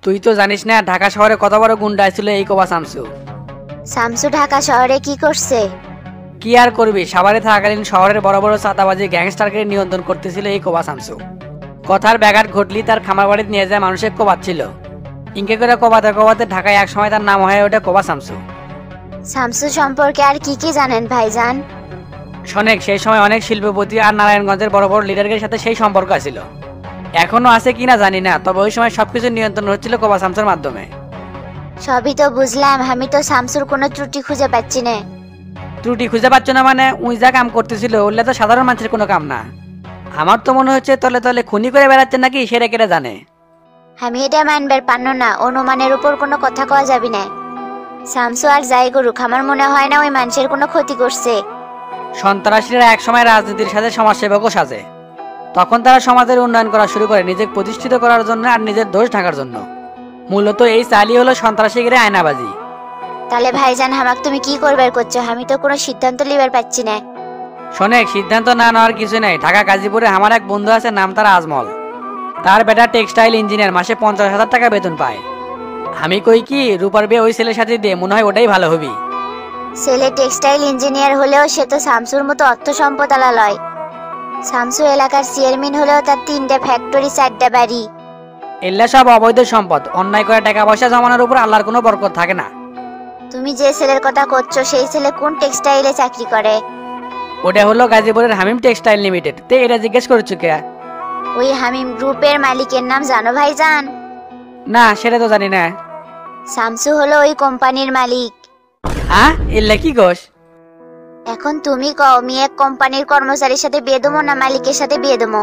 তুই তো জানিস না ঢাকা শহরে কত বড় গুন্ডা ছিল এই কোবা শামসু। শামসু ঢাকা শহরে কি করছে? কি আর করবি, সাভারে থাকাকালীন শহরের বড় বড় চাঁদাবাজি গ্যাংস্টারকে নিয়ন্ত্রণ করতেছিল এই কোবা শামসু। কথার ব্যাঘাত ঘটলি তার খামার বাড়িতে নিয়ে যায় মানুষের কোবাচ্ছিল। ইনকে করে কোবাতে কোবাতে ঢাকায় এক সময় তার নাম হয়ে ওঠে কোবা শামসু। শামসু সম্পর্কে আর কি কি জানেন ভাইজান? শোনেক, সেই সময় অনেক শিল্পপতি আর নারায়ণগঞ্জের বড় বড় লিডারের সাথে সেই সম্পর্ক ছিল। এখনো আছে কিনা জানি না, তবে ওই সময় সবকিছু নিয়ন্ত্রণ হচ্ছিল কোবা শামসুর মাধ্যমে। সবই তো বুঝলাম, আমি তো শামসুর কোনো ত্রুটি খুঁজে পাচ্ছি না। ত্রুটি খুঁজে পাচ্ছ না মানে? উই যা কাম করতেছিল ওগুলো তো সাধারণ মানুষের কোনো কাম না। আমার তো মনে হচ্ছে তলে তলে খুনি করে বেড়াচ্ছে নাকি, সেটা কেটে জানে। আমি এটা মানবার পারনো না, অনুমানের উপর কোনো কথা কওয়া যাবে না। শামসু আর যাই করুক, আমার মনে হয় না ওই মানুষের কোনো ক্ষতি করছে। সন্ত্রাসীরা একসময় রাজনীতির সাথে সমাজসেবকও সাজে। তখন তারা সমাজের উন্নয়ন করা শুরু করে নিজেকে প্রতিষ্ঠিত করার জন্য আর নিজের দোষ ঢাকার জন্য। মূলত এই চালই হলো সন্ত্রাসীদের আয়নাবাজি। তাহলে ভাইজান আমাক তুমি কি করবার করছো? আমি তো কোনো সিদ্ধান্ত লিবার পাচ্ছি না। শোনেক, সিদ্ধান্ত না নেওয়ার কিছু নেই। ঢাকা গাজীপুরে আমার এক বন্ধু আছে, নাম তার আজমল। তার বেটা টেক্সটাইল ইঞ্জিনিয়ার, মাসে 50,000 টাকা বেতন পায়। আমি কই কি রূপার বিয়ে ওই ছেলের সাথে দিয়ে মনে হয় ওটাই ভালো হবি। ছেলে টেক্সটাইল ইঞ্জিনিয়ার হলেও সে তো শামসুর মতো অর্থ সম্পদ আলা লয়। শামসু এলাকার চেয়ারম্যান হলেও তার 3টে ফ্যাক্টরি 4টা বাড়ি। এল্লা সব অবৈধ সম্পদ। অন্যায় করে টাকা পয়সা জমানোর উপর আল্লাহর কোনো বরকত থাকে না। তুমি যে ছেলের কথা করছো সেই ছেলে কোন টেক্সটাইলে চাকরি করে? ওটা হলো গাজীপুরের হামিম টেক্সটাইল লিমিটেড। তে এটা জিজ্ঞেস করছো কে? ওই হামিম গ্রুপের মালিকের নাম জানো ভাইজান? না, সেটা তো জানি না। শামসু হলো ওই কোম্পানির মালিক। এল্লা কি গোস? এখন তুমি কও, আমি এক কোম্পানির কর্মচারীর সাথে বিয়ে দেবো না মালিকের সাথে বিয়ে দেবো?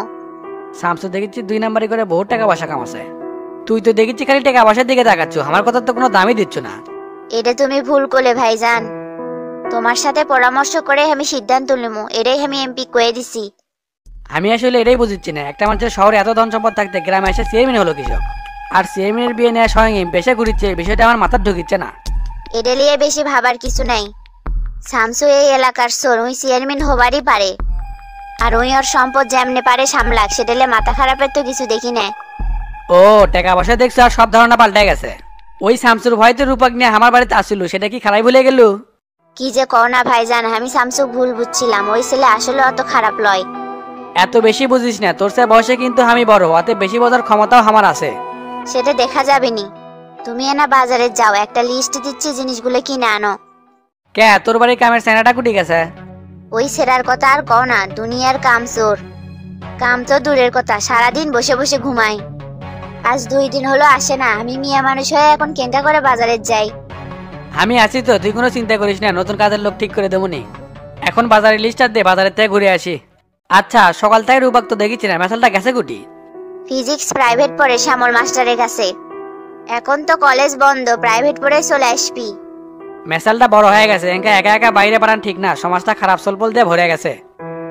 শামসু দেখেছি 2 নাম্বারি করে বহু টাকা পয়সা কামাচ্ছে। তুই তো দেখেছি খালি টাকা পয়সার দিকে তাকাচ্ছ, আমার কথা তো কোনো দামই দিচ্ছ না। এটা তুমি ভুল করলে ভাইজান। তোমার সাথে পরামর্শ করে আমি সিদ্ধান্ত নেবো, এটাই আমি এমপি কয়ে দিছি। আমি আসলে এটাই বুঝছি না, একটা মানুষের শহরে এত ধন সম্পদ থাকতে গ্রামে এসে চেয়ারম্যান হলো কৃষক, আর চেয়ারম্যানের বিয়ে নেওয়া স্বয়ং এমপি এসে ঘুরিচ্ছে। বিষয়টা আমার মাথার ঢুকিচ্ছে না। এটা নিয়ে বেশি ভাবার কিছু নাই। শামসু এই এলাকার সোর, ওই চেয়ারম্যান হবারই পারে। আর ওই ওর সম্পদ যেমনে পারে সামলাক, সেটালে মাথা খারাপের তো কিছু দেখি না। ও, টাকা পয়সা দেখছো আর সব ধারণা পাল্টে গেছে। ওই শামসুর ভয়তে রূপক নিয়ে আমার বাড়িতে আসিল, সেটা কি খারাই ভুলে গেল? কি যে কও না ভাইজান, আমি শামসু ভুল বুঝছিলাম। ওই ছেলে আসলে অত খারাপ লয়। এত বেশি বুঝিস না, তোর সে বয়সে কিন্তু আমি বড়, অত বেশি বোঝার ক্ষমতাও আমার আছে। সেটা দেখা যাবে নি। তুমি এনা বাজারে যাও, একটা লিস্ট দিচ্ছি, জিনিসগুলো কিনে আনো। কে, তোর বাড়ির কামের সেনাটা কুটি গেছে? ওই সেরার কথা আর কও না, দুনিয়ার কাম চোর। কাম তো দূরের কথা, সারাদিন বসে বসে ঘুমাই। আজ 2 দিন হলো আসে না। আমি মিয়া মানুষ হয়ে এখন কেঙ্কা করে বাজারে যাই। আমি আছি তো, তুই কোনো চিন্তা করিস না, নতুন কাজের লোক ঠিক করে দেবনি। এখন বাজারের লিস্টটা দে, বাজারের থেকে ঘুরে আসি। আচ্ছা, সকাল থেকে রূপক তো দেখিছি না, মেসালটা গেছে কুটি? ফিজিক্স প্রাইভেট পড়ে শ্যামল মাস্টারের কাছে। এখন তো কলেজ বন্ধ, প্রাইভেট পড়ে চলে আসবি। মেসালটা বড় হয়ে গেছে, একা একা একা বাইরে পারান ঠিক না, সমাজটা খারাপ সলপল দিয়ে ভরে গেছে।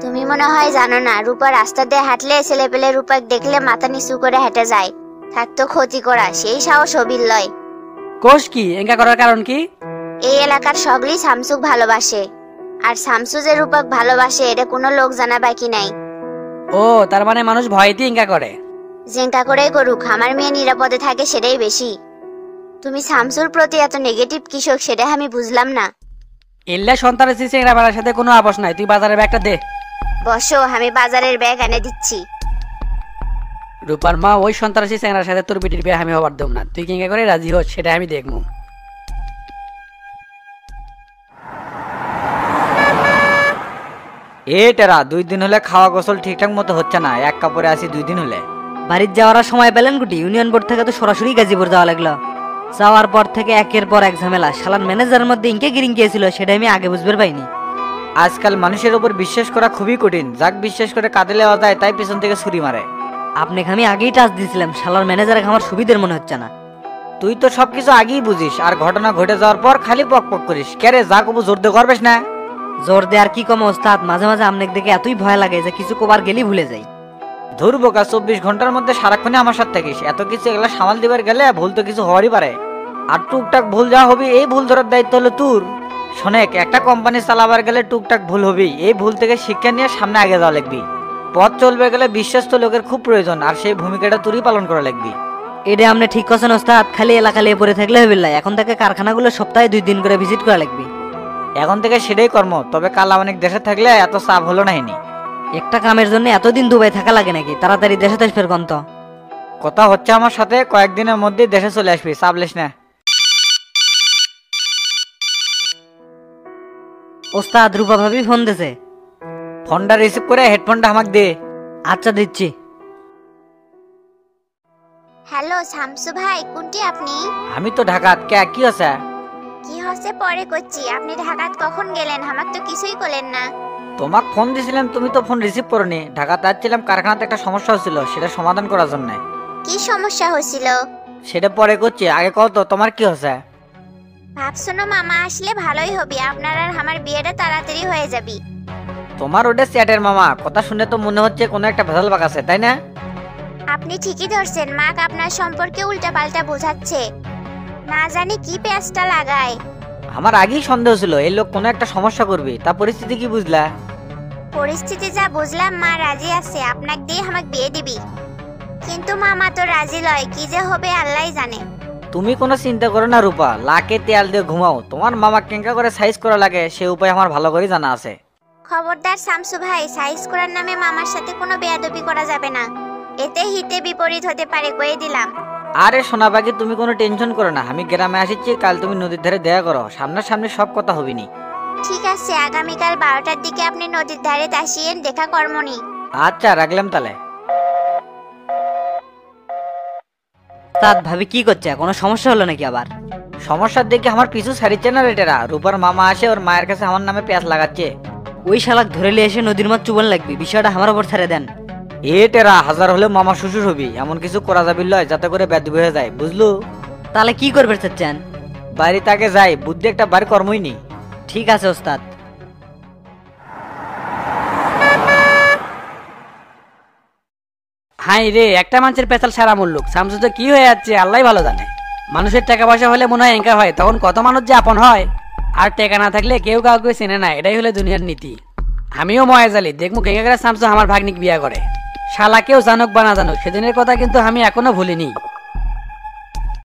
তুমি মনে হয় জানো না, রূপা রাস্তা দিয়ে হাঁটলে ছেলে পেলে রূপাক দেখলে মাথা নিচু করে হেঁটে যায়। থাকতো ক্ষতি করা, সেই সাহস অবিল লয়। কোষ কি এঙ্কা করার কারণ কি? এই এলাকার সকলেই শামসুক ভালোবাসে। আর শামসু যে রূপক ভালোবাসে এটা কোনো লোক জানা বাকি নাই। ও, তার মানে মানুষ ভয়তে ইঙ্কা করে। জেঙ্কা করেই করুক, আমার মেয়ে নিরাপদে থাকে সেটাই বেশি। তুমি শামসুর প্রতি এত নেগেটিভ কিসক, সেটা আমি বুঝলাম না। এল্লা সন্তানের চিংড়া বেড়ার সাথে কোনো আপোষ নাই, তুই বাজারের ব্যাগটা দে। বসো, আমি বাজারের ব্যাগ এনে দিচ্ছি। রূপার মা, ওই সন্ত্রাসী চেংড়ার সাথে তোর বিটির বিয়ে আমি হবার দেব না। তুই কিঙ্কা করে রাজি হোস সেটা আমি দেখবো। টেরা 2 দিন হলে খাওয়া গোসল ঠিকঠাক মতো হচ্ছে না, এক কাপড়ে আসি 2 দিন হলে। বাড়ির যাওয়ার সময় পেলেন গুটি? ইউনিয়ন বোর্ড থেকে তো সরাসরি গাজীপুর যাওয়া লাগলো। যাওয়ার পর থেকে একের পর এক ঝামেলা। শালার ম্যানেজারের মধ্যে ইনকে গিরিং গিয়েছিল, সেটা আমি আগে বুঝবার পাইনি। আজকাল মানুষের উপর বিশ্বাস করা খুবই কঠিন। যাক বিশ্বাস করে কাঁদে লেওয়া যায়, তাই পেছন থেকে ছুরি মারে। আপনাকে আমি আগেই টাচ দিয়েছিলাম, শালার ম্যানেজারে আমার সুবিধার মনে হচ্ছে না। তুই তো সবকিছু আগেই বুঝিস, আর ঘটনা ঘটে যাওয়ার পর খালি পক পক করিস। কেরে যা কবু জোর দিয়ে করবেস না? জোর দে আর কি কম ওস্তাদ, মাঝে মাঝে আপনাকে দেখে এতই ভয় লাগে যে কিছু কবার গেলেই ভুলে যাই। ধুর বোকা, 24 ঘন্টার মধ্যে সারাক্ষণে আমার সাথে থাকিস। এত কিছু এগুলা সামাল দিবার গেলে ভুল তো কিছু হওয়ারই পারে। আর টুকটাক ভুল যা হবি, এই ভুল ধরার দায়িত্ব হলো তোর। শোনেক, একটা কোম্পানি চালাবার গেলে টুকটাক ভুল হবি। এই ভুল থেকে শিক্ষা নিয়ে সামনে আগে যাওয়া লাগবি। পথ চলবে গেলে বিশ্বস্ত লোকের খুব প্রয়োজন, আর সেই ভূমিকাটা তোরই পালন করা লাগবি। এটা আপনি ঠিক করছেন ওস্তাদ, খালি এলাকা লিয়ে পড়ে থাকলে হবে না, এখন থেকে কারখানাগুলো সপ্তাহে 2 দিন করে ভিজিট করা লাগবে। এখন থেকে সেটাই কর্ম, তবে কাল অনেক দেশে থাকলে এত চাপ হলো না হিনি। একটা কামের জন্য এতদিন দুবাই থাকা লাগে নাকি? তাড়াতাড়ি দেশে আসবে কোন তো। কথা হচ্ছে আমার সাথে, কয়েকদিনের মধ্যে দেশে চলে আসবি, চাপ লিস না। ওস্তাদ রূপা ভাবি ফোন দিছে। ফোনটা রিসিভ করে হেডফোনটা আমাকে দে। আচ্ছা দিচ্ছি। হ্যালো শামসু ভাই, কোনটি আপনি? আমি তো ঢাকাত, কে কি আছে? কি হচ্ছে পরে করছি। আপনি ঢাকাত কখন গেলেন? আমাকে তো কিছুই করলেন না। তোমাকে ফোন দিছিলাম, তুমি তো ফোন রিসিভ করনি। ঢাকাতে আসছিলাম, কারখানাতে একটা সমস্যা হচ্ছিল, সেটা সমাধান করার জন্য। কি সমস্যা হয়েছিল? সেটা পরে করছি, আগে কও তো তোমার কি হচ্ছে? ভাবছো না মামা আসলে ভালোই হবে, আপনার আর আমার বিয়েটা তাড়াতাড়ি হয়ে যাবে। তোমার ওটা চ্যাটের মামা, কথা শুনে তো মনে হচ্ছে কোনো একটা ভেজাল বাগ আছে, তাই না? আপনি ঠিকই ধরছেন, মাক আপনার সম্পর্কে উল্টাপাল্টা বোঝাচ্ছে, না জানি কি পেঁচটা লাগায়। আমার আগেই সন্দেহ ছিল এই লোক কোনো একটা সমস্যা করবে, তা পরিস্থিতি কি বুঝলা? পরিস্থিতি যা বুঝলাম, মা রাজি আছে আপনাকে দিয়ে আমাকে বিয়ে দিবি, কিন্তু মামা তো রাজি লয়, কি যে হবে আল্লাহই জানে। তুমি কোনো চিন্তা করো না রূপা, লাকে তেল দিয়ে ঘুমাও। তোমার মামা কেঙ্কা করে সাইজ করা লাগে সে উপায় আমার ভালো করে জানা আছে। খবরদার শামসু ভাই, সাইজ করার নামে মামার সাথে কোনো বেয়াদবি করা যাবে না, এতে হিতে বিপরীত হতে পারে, কয়ে দিলাম। আরে সোনা বাকি, তুমি কোনো টেনশন করো না, আমি গ্রামে আসিছি, কাল তুমি নদীর ধারে দেখা করো, সামনাসামনি সব কথা হবিনি। ঠিক আছে, আগামীকাল 12টার দিকে আপনি নদীর ধারে আসিয়েন, দেখা কর্মনি। আচ্ছা রাখলাম তাহলে। ওস্তাদ ভাবি কি করছে? কোনো সমস্যা হলো নাকি আবার? সমস্যার দিকে আমার পিছু ছাড়িচ্ছে না রেটেরা। রূপার মামা আসে, ওর মায়ের কাছে আমার নামে পেঁয়াজ লাগাচ্ছে। ওই শালাক ধরে নিয়ে এসে নদীর মাছ চুবন লাগবে, বিষয়টা আমার উপর ছেড়ে দেন। এ টেরা, হাজার হলে মামা শ্বশুর হবি, এমন কিছু করা যাবি লয় যাতে করে ব্যাধি হয়ে যায়, বুঝলু? তাহলে কি করবে চাচ্ছেন? বাড়ি তাকে যাই, বুদ্ধি একটা বাড়ি কর্মই নি। ঠিক আছে ওস্তাদ। হাই রে, একটা মানুষের পেছাল সারা মুল্লুক, শামসু তো কি হয়ে যাচ্ছে আল্লাহ ভালো জানে। মানুষের টাকা পয়সা হলে মনে হয় এঙ্কা হয়, তখন কত মানুষ যে আপন হয়। আর টাকা না থাকলে কেউ কাউকে চেনে না, এটাই হলো দুনিয়ার নীতি। আমিও ময়া জালি, দেখবো কেঙ্কা করে শামসু আমার ভাগ্নিক বিয়া করে। শালা কেউ জানুক বা না জানুক, সেদিনের কথা কিন্তু আমি এখনো ভুলিনি।